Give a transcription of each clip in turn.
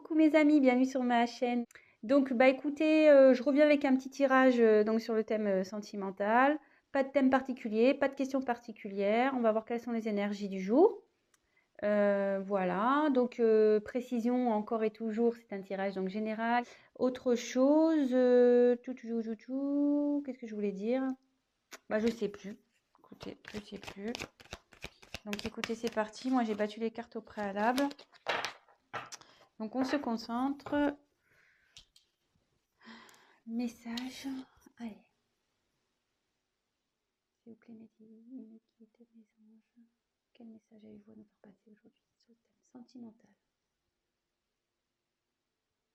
Coucou mes amis, bienvenue sur ma chaîne. Donc bah écoutez, je reviens avec un petit tirage donc sur le thème sentimental. Pas de thème particulier, pas de questions particulières. On va voir quelles sont les énergies du jour. Voilà, donc précision encore et toujours, c'est un tirage donc général. Autre chose, qu'est-ce que je voulais dire? Bah je sais plus. Écoutez, je sais plus. Donc écoutez, c'est parti. Moi j'ai battu les cartes au préalable. Donc on se concentre. Message. Allez. S'il vous plaît, mes guides, mes anges. Quel message avez-vous à nous faire passer aujourd'hui sur le thème sentimental?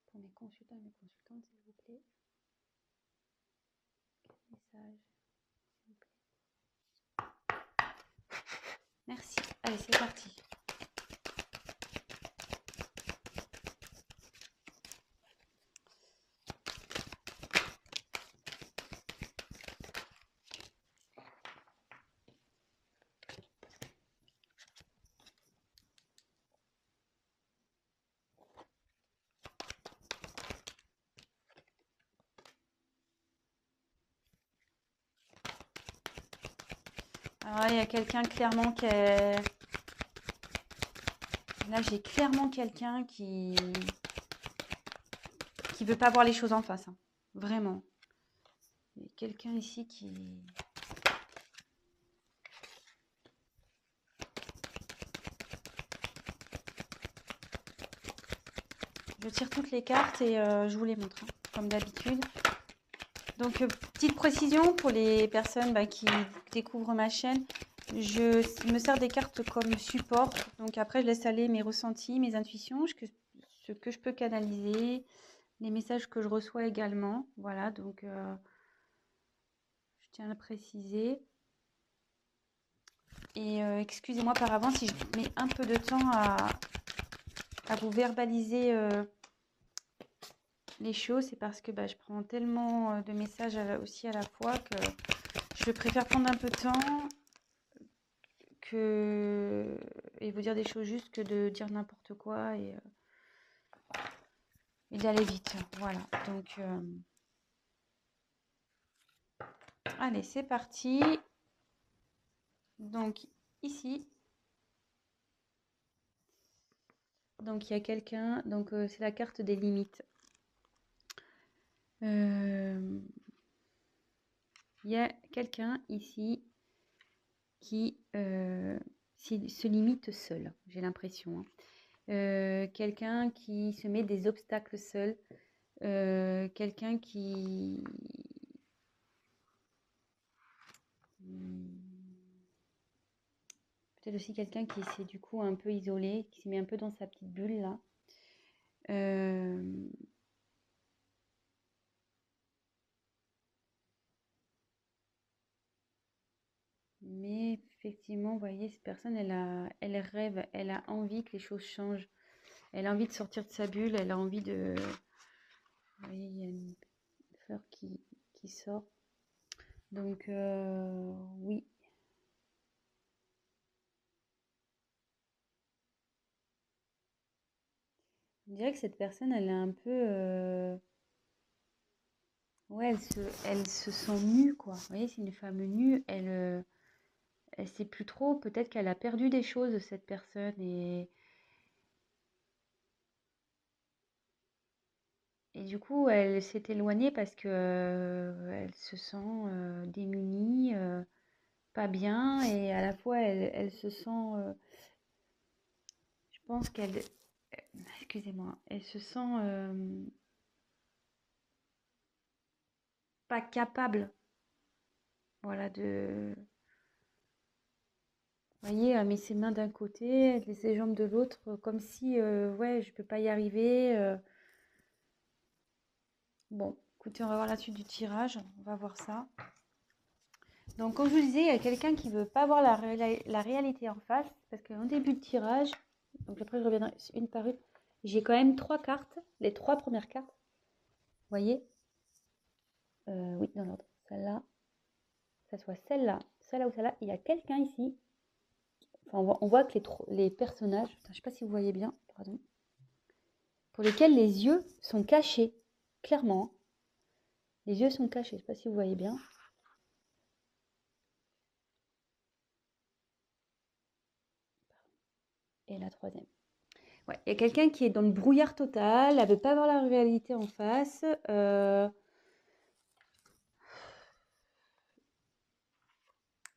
Pour mes consultants et mes consultantes, s'il vous plaît. Quel message, s'il vous plaît? Merci. Allez, c'est parti. Alors, il y a quelqu'un clairement qui est... Là, j'ai clairement quelqu'un qui veut pas voir les choses en face. Hein. Vraiment. Il y a quelqu'un ici qui... Je tire toutes les cartes et je vous les montre, hein, comme d'habitude. Donc, petite précision pour les personnes qui découvrent ma chaîne. Je me sers des cartes comme support. Donc, après, je laisse aller mes ressentis, mes intuitions, ce que je peux canaliser, les messages que je reçois également. Voilà, donc, je tiens à le préciser. Et excusez-moi par avance si je mets un peu de temps à vous verbaliser les choses. C'est parce que je prends tellement de messages aussi à la fois que je préfère prendre un peu de temps et vous dire des choses juste que de dire n'importe quoi et d'aller vite. Voilà, donc allez, c'est parti. Donc ici, donc il y a quelqu'un, donc c'est la carte des limites. Il y a quelqu'un ici qui se limite seul, j'ai l'impression. Hein. Quelqu'un qui se met des obstacles seul, quelqu'un qui... Peut-être aussi quelqu'un qui s'est du coup un peu isolé, qui s'est mis un peu dans sa petite bulle là. Mais effectivement, vous voyez, cette personne, elle rêve, elle a envie que les choses changent. Elle a envie de sortir de sa bulle, elle a envie de... Vous voyez, il y a une fleur qui sort. Donc, oui. Je dirais que cette personne, elle est un peu... Ouais, elle se sent nue, quoi. Vous voyez, c'est une femme nue. Elle sait plus trop. Peut-être qu'elle a perdu des choses, cette personne. Et du coup, elle s'est éloignée parce que elle se sent démunie, pas bien. Et à la fois, elle se sent... je pense qu'elle... Excusez-moi. Elle se sent pas capable. Voilà, de... Vous voyez, elle met ses mains d'un côté, elle met ses jambes de l'autre, comme si, ouais, je peux pas y arriver. Bon, écoutez, on va voir la suite du tirage, on va voir ça. Donc, comme je vous disais, il y a quelqu'un qui veut pas voir la réalité en face, parce qu'en début de tirage, donc après je reviendrai une par une, j'ai quand même 3 cartes, les 3 premières cartes, vous voyez, oui, dans l'ordre, celle-là, que ce soit celle-là ou celle-là, il y a quelqu'un ici. Enfin, on voit que les personnages, je ne sais pas si vous voyez bien, pardon. pour lesquels les yeux sont cachés, clairement. Les yeux sont cachés, je ne sais pas si vous voyez bien. Et la troisième. Ouais, il y a quelqu'un qui est dans le brouillard total, elle ne veut pas voir la réalité en face.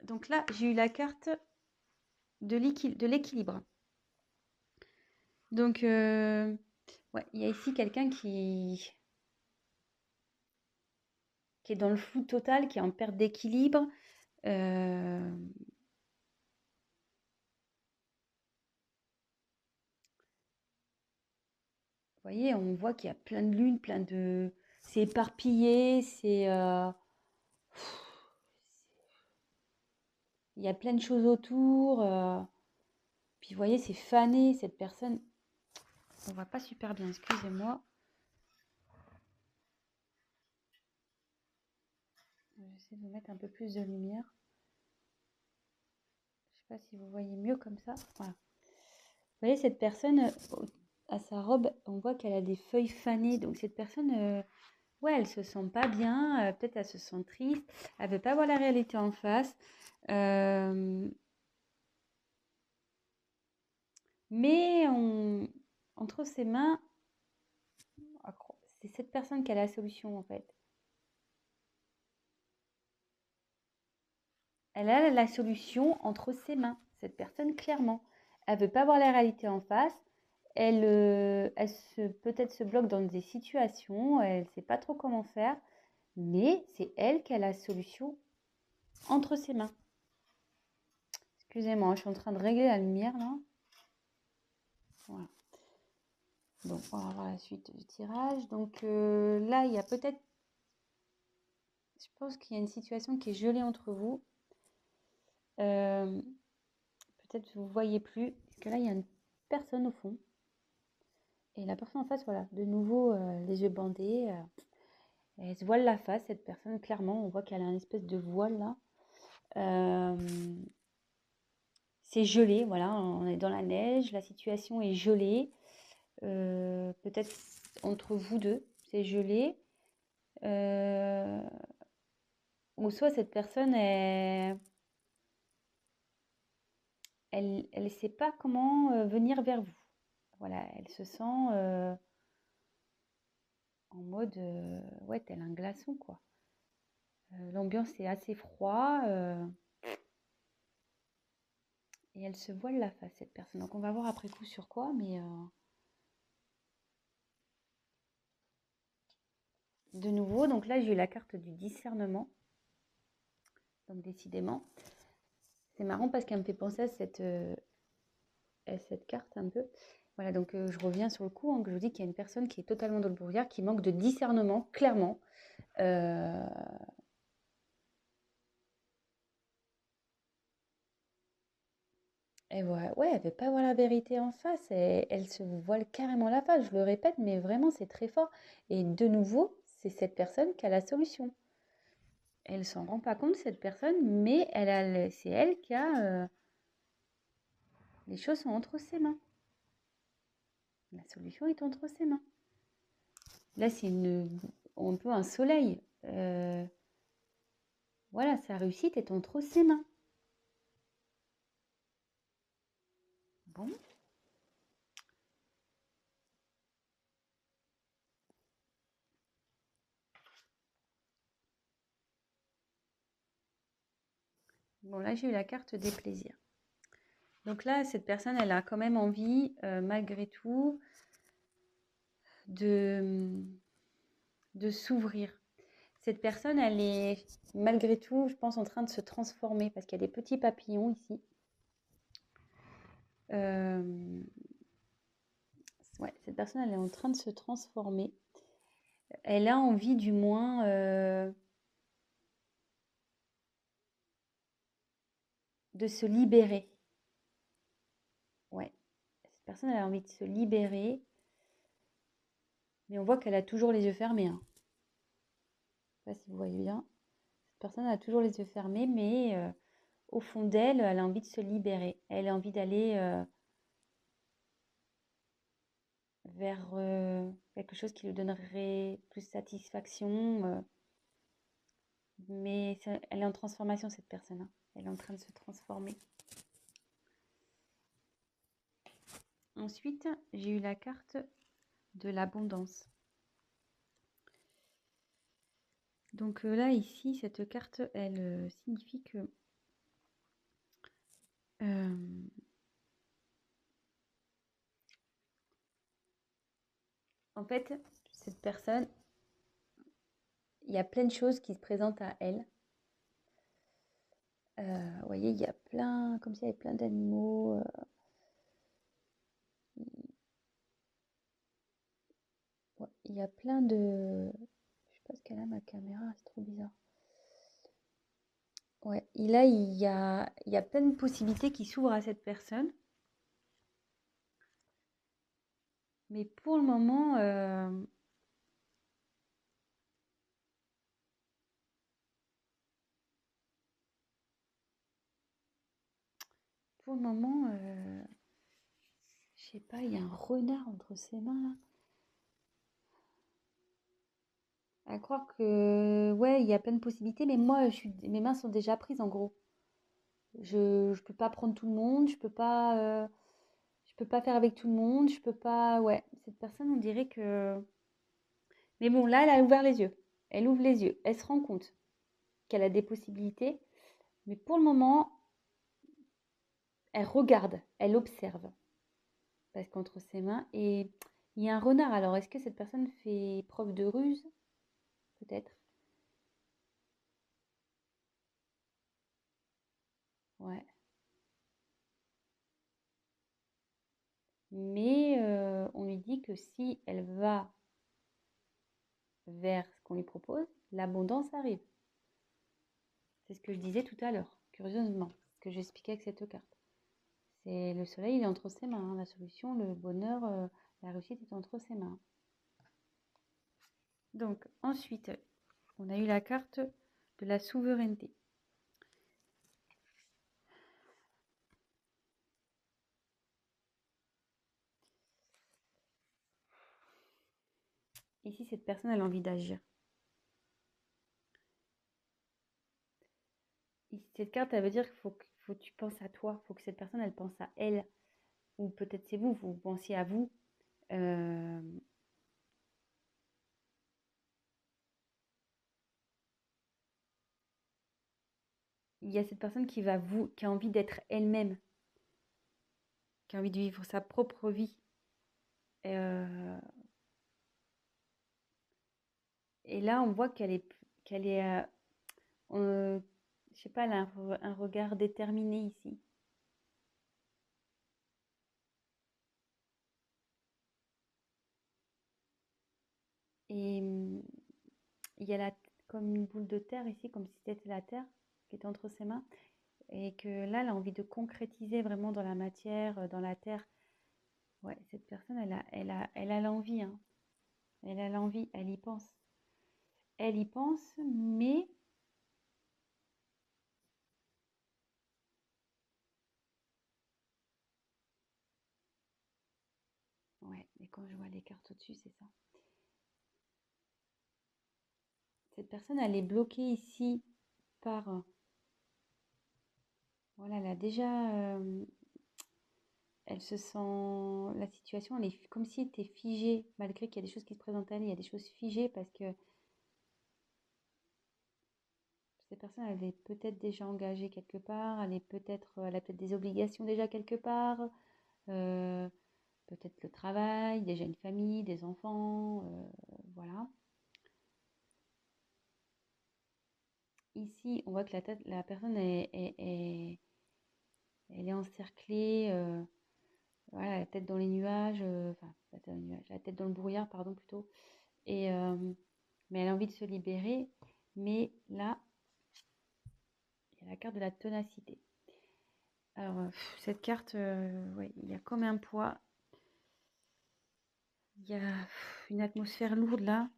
Donc là, j'ai eu la carte de l'équilibre. Donc, ouais, il y a ici quelqu'un qui est dans le flou total, qui est en perte d'équilibre. Vous voyez, on voit qu'il y a plein de lunes, plein de... C'est éparpillé, c'est... Il y a plein de choses autour. Puis vous voyez, c'est fané, cette personne. On voit pas super bien, excusez-moi. J'essaie de vous mettre un peu plus de lumière. Je sais pas si vous voyez mieux comme ça. Voilà. Vous voyez, cette personne, à sa robe, on voit qu'elle a des feuilles fanées. Donc cette personne, ouais, elle se sent pas bien. Peut-être elle se sent triste. Elle veut pas voir la réalité en face. Mais entre ses mains, c'est cette personne qui a la solution en fait. Elle a la solution entre ses mains, cette personne clairement. Elle veut pas voir la réalité en face. Elle peut-être se bloque dans des situations, elle ne sait pas trop comment faire, mais c'est elle qui a la solution entre ses mains. Excusez-moi, je suis en train de régler la lumière là. Voilà. Donc on va voir la suite du tirage. Donc là, il y a peut-être, je pense qu'il y a une situation qui est gelée entre vous. Peut-être vous ne voyez plus, parce que là, il y a une personne au fond. Et la personne en face, voilà, de nouveau, les yeux bandés. Elle se voile la face, cette personne, clairement. On voit qu'elle a une espèce de voile là. C'est gelé, voilà, on est dans la neige, la situation est gelée. Peut-être entre vous deux, c'est gelé. Ou soit cette personne, elle ne sait pas comment venir vers vous. Voilà, elle se sent en mode, ouais, tel un glaçon, quoi. L'ambiance est assez froid et elle se voile la face, cette personne. Donc on va voir après coup sur quoi, mais de nouveau, donc là j'ai eu la carte du discernement. Donc décidément, c'est marrant parce qu'elle me fait penser à cette carte un peu. Voilà, donc je reviens sur le coup, hein, que je vous dis qu'il y a une personne qui est totalement dans le brouillard, qui manque de discernement, clairement. Et ouais, elle veut pas voir la vérité en face, et elle se voile carrément la face, je le répète, mais vraiment c'est très fort. Et de nouveau, c'est cette personne qui a la solution. Elle s'en rend pas compte, cette personne, mais c'est elle qui a... les choses sont entre ses mains. La solution est entre ses mains. Là, c'est un peu un soleil. Voilà, sa réussite est entre ses mains. Bon. Bon, là, j'ai eu la carte des plaisirs. Donc là, cette personne, elle a quand même envie, malgré tout, de s'ouvrir. Cette personne, elle est, malgré tout, je pense, en train de se transformer parce qu'il y a des petits papillons ici. Ouais, cette personne, elle est en train de se transformer. Elle a envie, du moins, de se libérer. Ouais, cette personne, elle a envie de se libérer. Mais on voit qu'elle a toujours les yeux fermés, hein. Je ne sais pas si vous voyez bien. Cette personne a toujours les yeux fermés, mais au fond d'elle, elle a envie de se libérer. Elle a envie d'aller vers quelque chose qui lui donnerait plus satisfaction. Mais elle est en transformation, cette personne, hein. Elle est en train de se transformer. Ensuite, j'ai eu la carte de l'abondance. Donc là, ici, cette carte, elle signifie que en fait, cette personne, il y a plein de choses qui se présentent à elle. Vous voyez, il y a plein, comme s'il y avait plein d'animaux. Ouais, il y a plein de... Je sais pas ce qu'elle a, ma caméra, c'est trop bizarre. Ouais, et là, il y a plein de possibilités qui s'ouvrent à cette personne. Mais pour le moment, je sais pas, il y a un renard entre ses mains là. À croire que, ouais, il y a plein de possibilités, mais moi, mes mains sont déjà prises en gros. Je peux pas prendre tout le monde, je peux pas faire avec tout le monde, je peux pas, ouais. Cette personne, on dirait que, mais bon, là, elle a ouvert les yeux. Elle ouvre les yeux. Elle se rend compte qu'elle a des possibilités, mais pour le moment, elle regarde, elle observe, parce qu'entre ses mains, et il y a un renard. Alors, est-ce que cette personne fait preuve de ruse? Peut-être. Ouais. Mais on lui dit que si elle va vers ce qu'on lui propose, l'abondance arrive. C'est ce que je disais tout à l'heure, curieusement, ce que j'expliquais avec cette carte. C'est le soleil, il est entre ses mains, hein. La solution, le bonheur, la réussite est entre ses mains. Donc ensuite, on a eu la carte de la souveraineté. Ici, cette personne a envie d'agir. Cette carte, elle veut dire qu'il faut que tu penses à toi, il faut que cette personne, elle pense à elle. Ou peut-être c'est vous, vous pensiez à vous. Euh, il y a cette personne qui a envie d'être elle-même, qui a envie de vivre sa propre vie. Euh, et là, on voit qu'elle est, je sais pas, elle a un regard déterminé ici. Et il y a comme une boule de terre ici, comme si c'était la terre qui était entre ses mains. Et que là, elle a envie de concrétiser vraiment dans la matière, dans la terre. Ouais, cette personne, elle a l'envie, hein. Elle a l'envie, elle y pense. Elle y pense, mais ouais, mais quand je vois les cartes au-dessus, c'est ça. Cette personne, elle est bloquée ici par... voilà, elle a déjà... elle se sent... La situation, elle est comme si elle était figée, malgré qu'il y a des choses qui se présentent à elle, il y a des choses figées parce que cette personne, elle est peut-être déjà engagée quelque part, elle a peut-être des obligations déjà quelque part, euh, peut-être le travail, déjà une famille, des enfants, voilà. Ici, on voit que la personne elle est encerclée, voilà, la tête dans les nuages, enfin, la tête dans les nuages, la tête dans le brouillard, pardon, plutôt. Et, mais elle a envie de se libérer. Mais là, il y a la carte de la ténacité. Alors, cette carte, ouais, il y a comme un poids. Il y a une atmosphère lourde là,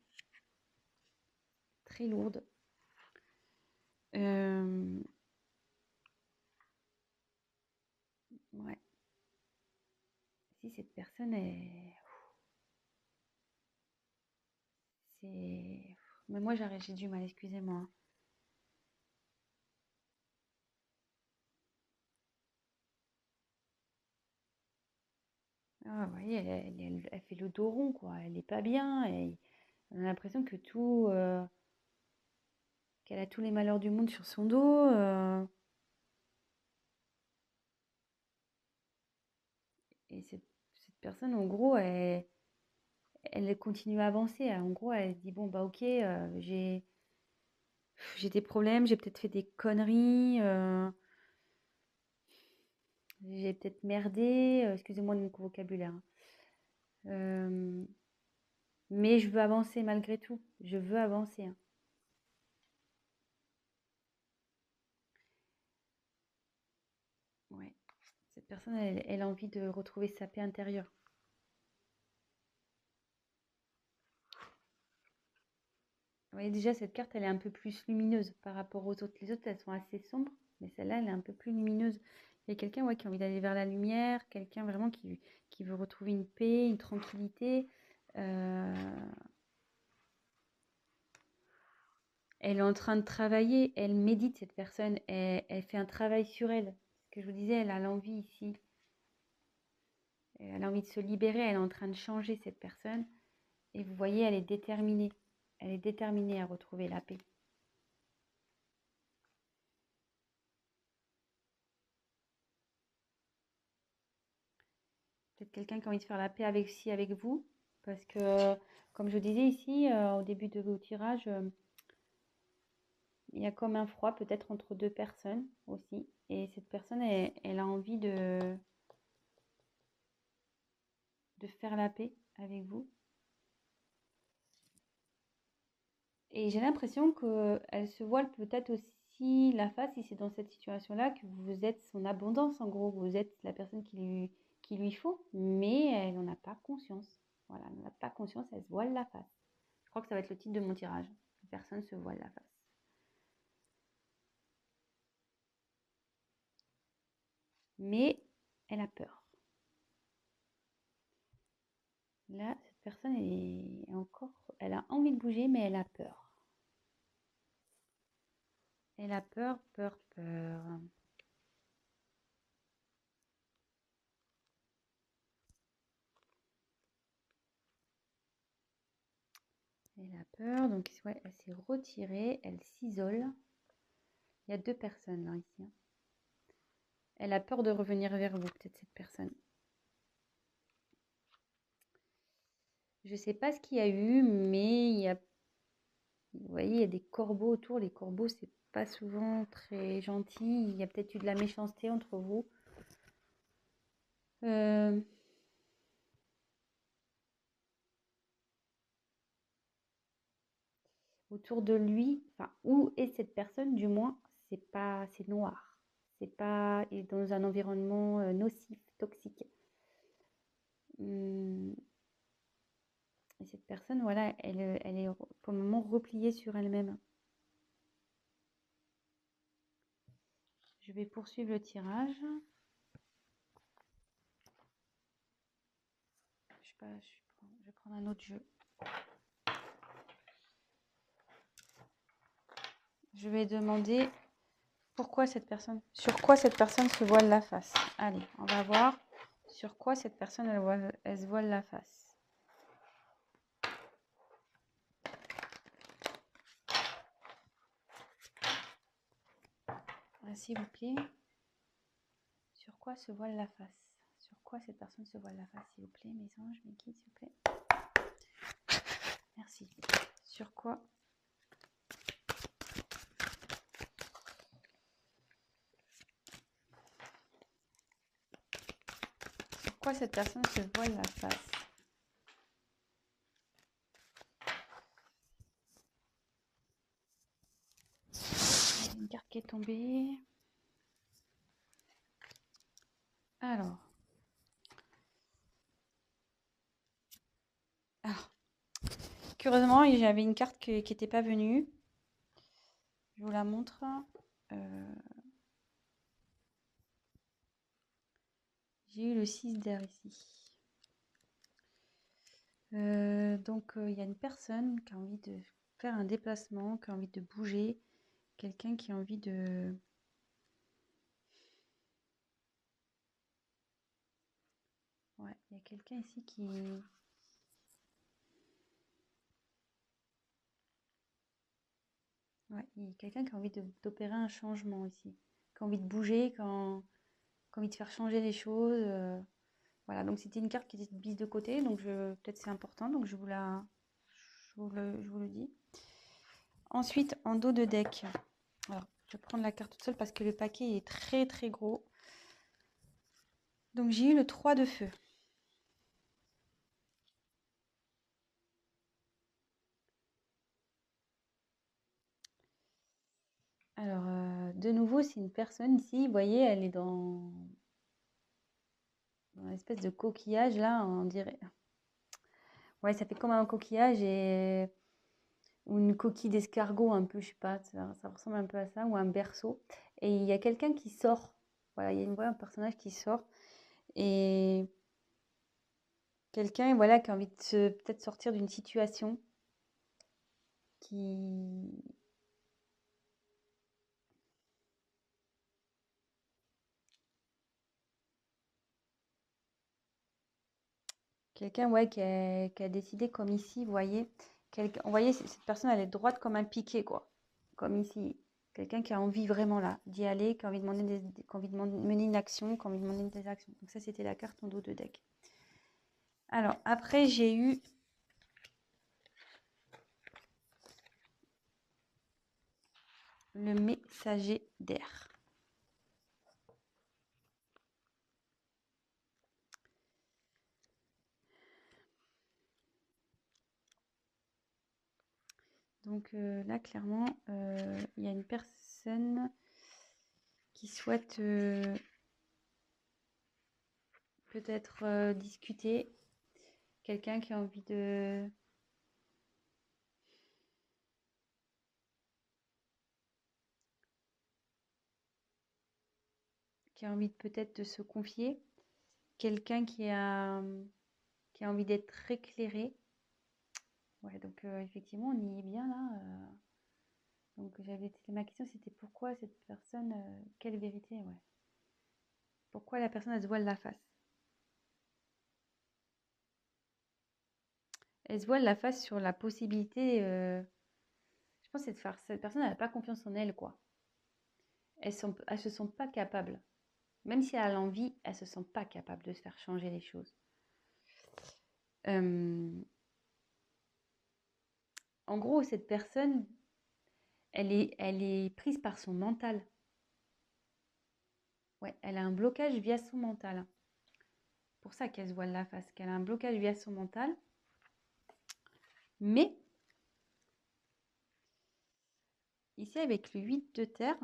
très lourde. Ouais. Si cette personne est... c'est... Mais moi, j'ai du mal, excusez-moi. Ah, vous voyez, elle fait le dos rond, quoi. Elle est pas bien. On a l'impression que qu'elle a tous les malheurs du monde sur son dos. Et cette personne, en gros, elle continue à avancer. En gros, elle se dit, bon, bah ok, j'ai des problèmes, j'ai peut-être fait des conneries, j'ai peut-être merdé, excusez-moi de mon vocabulaire, hein. Euh, mais je veux avancer malgré tout. Je veux avancer, hein. Ouais. Cette personne, elle a envie de retrouver sa paix intérieure. Vous voyez, déjà, cette carte, elle est un peu plus lumineuse par rapport aux autres. Les autres, elles sont assez sombres, mais celle-là, elle est un peu plus lumineuse. Il y a quelqu'un, ouais, qui a envie d'aller vers la lumière, quelqu'un vraiment qui veut retrouver une paix, une tranquillité. Euh, Elle est en train de travailler, elle médite, cette personne, elle fait un travail sur elle. Ce que je vous disais, elle a l'envie ici. Elle a envie de se libérer, elle est en train de changer, cette personne. Et vous voyez, elle est déterminée. Elle est déterminée à retrouver la paix. Peut-être quelqu'un qui a envie de faire la paix avec vous. Parce que, comme je vous disais ici, au début de vos tirages, il y a comme un froid peut-être entre deux personnes aussi. Et cette personne, elle a envie de faire la paix avec vous. Et j'ai l'impression qu'elle se voile peut-être aussi la face, si c'est dans cette situation-là, que vous êtes son abondance, en gros. Vous êtes la personne qui lui faut, mais elle n'en a pas conscience. Voilà, elle n'en a pas conscience, elle se voile la face. Je crois que ça va être le titre de mon tirage. Personne se voile la face. Mais elle a peur. Là, cette personne est encore... Elle a envie de bouger, mais elle a peur. Elle a peur, peur, peur. Elle a peur, donc ouais, elle s'est retirée, elle s'isole. Il y a deux personnes là, ici, hein. Elle a peur de revenir vers vous, peut-être cette personne. Je ne sais pas ce qu'il y a eu, mais vous voyez, il y a des corbeaux autour. Les corbeaux, c'est pas souvent très gentil. Il y a peut-être eu de la méchanceté entre vous. Autour de lui, enfin, où est cette personne, du moins, c'est noir. C'est pas et dans un environnement nocif, toxique. Hum, Et cette personne, voilà, elle est pour le moment repliée sur elle-même. Je vais poursuivre le tirage. Je sais pas, je vais prendre un autre jeu. Je vais demander sur quoi cette personne se voile la face. Allez, on va voir sur quoi cette personne elle se voile la face. S'il vous plaît. Sur quoi se voile la face? Sur quoi cette personne se voile la face, s'il vous plaît, mes anges, mes guides, s'il vous plaît. Merci. Sur quoi cette personne se voile la face? Il y a une carte qui est tombée. Alors. Curieusement, j'avais une carte qui n'était pas venue. Je vous la montre. J'ai eu le 6 d'air ici. Donc, il y a une personne qui a envie de faire un déplacement, qui a envie de bouger, quelqu'un qui a envie de... Ouais, il y a quelqu'un ici qui... Ouais, il y a quelqu'un qui a envie d'opérer un changement ici, qui a envie de bouger, qui a envie de faire changer les choses. Voilà, donc c'était une carte qui était mise de côté, donc peut-être c'est important, donc je vous le dis. Ensuite, en dos de deck, alors je vais prendre la carte toute seule parce que le paquet est très très gros. Donc j'ai eu le 3 de feu. Alors, de nouveau, c'est une personne ici, vous voyez, elle est dans une espèce de coquillage là, on dirait. Ouais, ça fait comme un coquillage ou une coquille d'escargot un peu, je sais pas, ça ressemble un peu à ça, ou un berceau. Et il y a quelqu'un qui sort. Voilà, il y a un personnage qui sort. Et quelqu'un, voilà, qui a envie de peut-être sortir d'une situation qui... Quelqu'un, ouais, qui a décidé comme ici, vous voyez. Vous voyez, cette personne, elle est droite comme un piquet, quoi. Comme ici. Quelqu'un qui a envie vraiment là d'y aller, qui a envie de qui a envie de mener une action, qui a envie de mener des actions. Donc ça, c'était la carte en dos de deck. Alors, après, j'ai eu le messager d'air. Donc là, clairement, il y a une personne qui souhaite peut-être discuter. Quelqu'un qui a envie de... qui a envie peut-être de se confier. Quelqu'un qui a envie d'être éclairé. Ouais, donc effectivement, on y est bien là. Donc ma question, c'était pourquoi cette personne, quelle vérité, ouais. Pourquoi la personne, elle se voile la face? Elle se voile la face sur la possibilité, je pense, que cette personne, elle n'a pas confiance en elle, quoi. Elles se sont pas capables. Même si elle a l'envie, elles se sent pas capables de se faire changer les choses. En gros, cette personne, elle est prise par son mental. Ouais, elle a un blocage via son mental. Pour ça qu'elle se voile la face, qu'elle a un blocage via son mental. Mais, ici, avec le 8 de terre,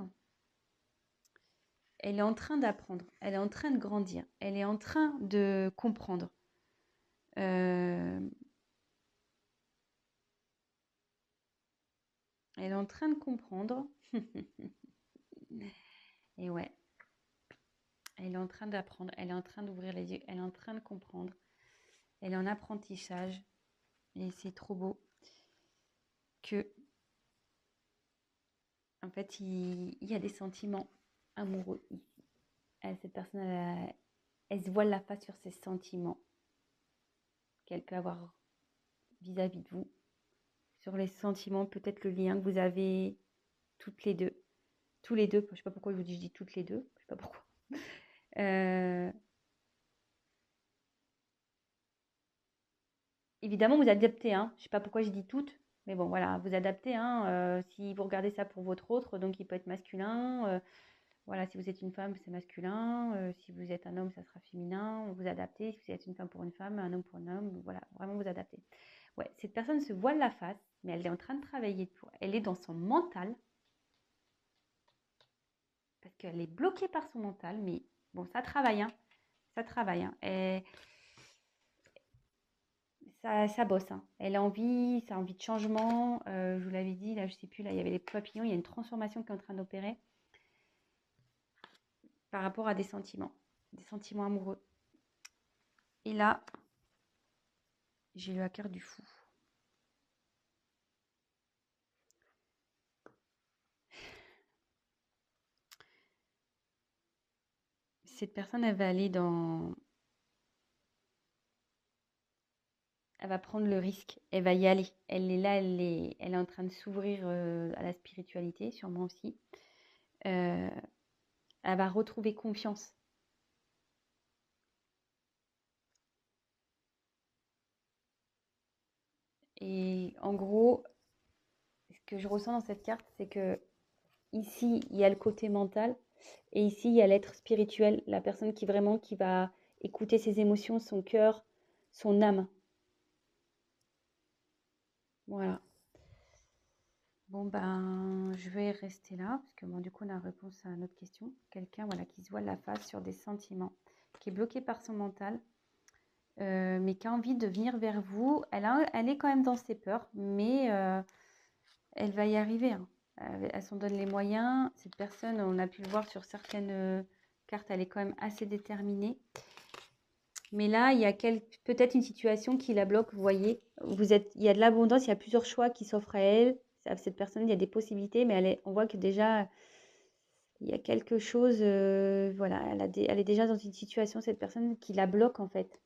elle est en train d'apprendre, elle est en train de grandir, elle est en train de comprendre. Elle est en train de comprendre. Et ouais, elle est en train d'apprendre, elle est en train d'ouvrir les yeux, elle est en train de comprendre. Elle est en apprentissage. Et c'est trop beau que, en fait, il y a des sentiments amoureux ici. Cette personne, elle se voile la face sur ses sentiments qu'elle peut avoir vis-à-vis de vous. Sur les sentiments, peut-être le lien que vous avez toutes les deux. Tous les deux, je ne sais pas pourquoi je vous dis, je dis toutes les deux, je ne sais pas pourquoi. Évidemment, vous adaptez, hein. Je ne sais pas pourquoi je dis toutes, mais bon, voilà, vous adaptez, hein. Si vous regardez ça pour votre autre, donc il peut être masculin. Voilà, si vous êtes une femme, c'est masculin. Si vous êtes un homme, ça sera féminin. Vous adaptez. Si vous êtes une femme pour une femme, un homme pour un homme, voilà, vraiment vous adaptez. Ouais, cette personne se voile la face, mais elle est en train de travailler pour. Elle est dans son mental, parce qu'elle est bloquée par son mental, mais bon, ça travaille, hein. Ça travaille, hein. Et ça bosse, hein. Elle a envie, ça a envie de changement. Je vous l'avais dit, là, je sais plus, là, il y avait les papillons, il y a une transformation qui est en train d'opérer par rapport à des sentiments amoureux. Et là, j'ai eu la carte du fou. cette personne, elle va aller dans... Elle va prendre le risque, elle va y aller. Elle est là, elle est en train de s'ouvrir à la spiritualité, sûrement aussi. Euh, Elle va retrouver confiance. Et en gros, ce que je ressens dans cette carte, c'est que ici, il y a le côté mental et ici, il y a l'être spirituel, la personne qui vraiment qui va écouter ses émotions, son cœur, son âme. Voilà. Bon, ben, je vais rester là parce que bon, du coup, on a réponse à notre question. Quelqu'un voilà, qui se voit la face sur des sentiments, qui est bloqué par son mental, mais qui a envie de venir vers vous. Elle est quand même dans ses peurs, mais elle va y arriver, hein. Elle s'en donne les moyens. Cette personne, on a pu le voir sur certaines cartes, elle est quand même assez déterminée. Mais là, il y a peut-être une situation qui la bloque. Vous voyez, il y a de l'abondance, il y a plusieurs choix qui s'offrent à elle. À cette personne, il y a des possibilités, mais on voit que déjà, il y a quelque chose. Voilà, elle est déjà dans une situation, cette personne, qui la bloque en fait.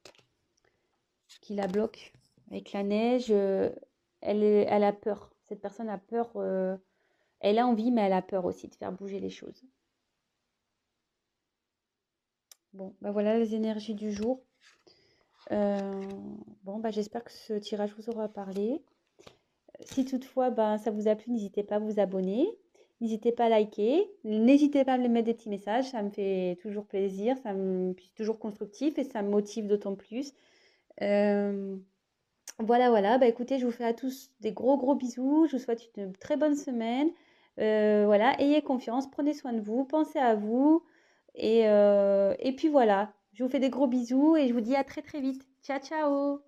Qui la bloque. Avec la neige, elle a peur. Cette personne a peur. Elle a envie, mais elle a peur aussi de faire bouger les choses. Bon, bah voilà les énergies du jour. Euh, bon, bah j'espère que ce tirage vous aura parlé. Si toutefois ça vous a plu, n'hésitez pas à vous abonner. N'hésitez pas à liker. N'hésitez pas à me mettre des petits messages. Ça me fait toujours plaisir. C'est toujours constructif et ça me motive d'autant plus. Euh, voilà. Bah écoutez, je vous fais à tous des gros bisous. Je vous souhaite une très bonne semaine. Voilà, ayez confiance, prenez soin de vous, pensez à vous. Et puis voilà, je vous fais des gros bisous et je vous dis à très vite. Ciao, ciao!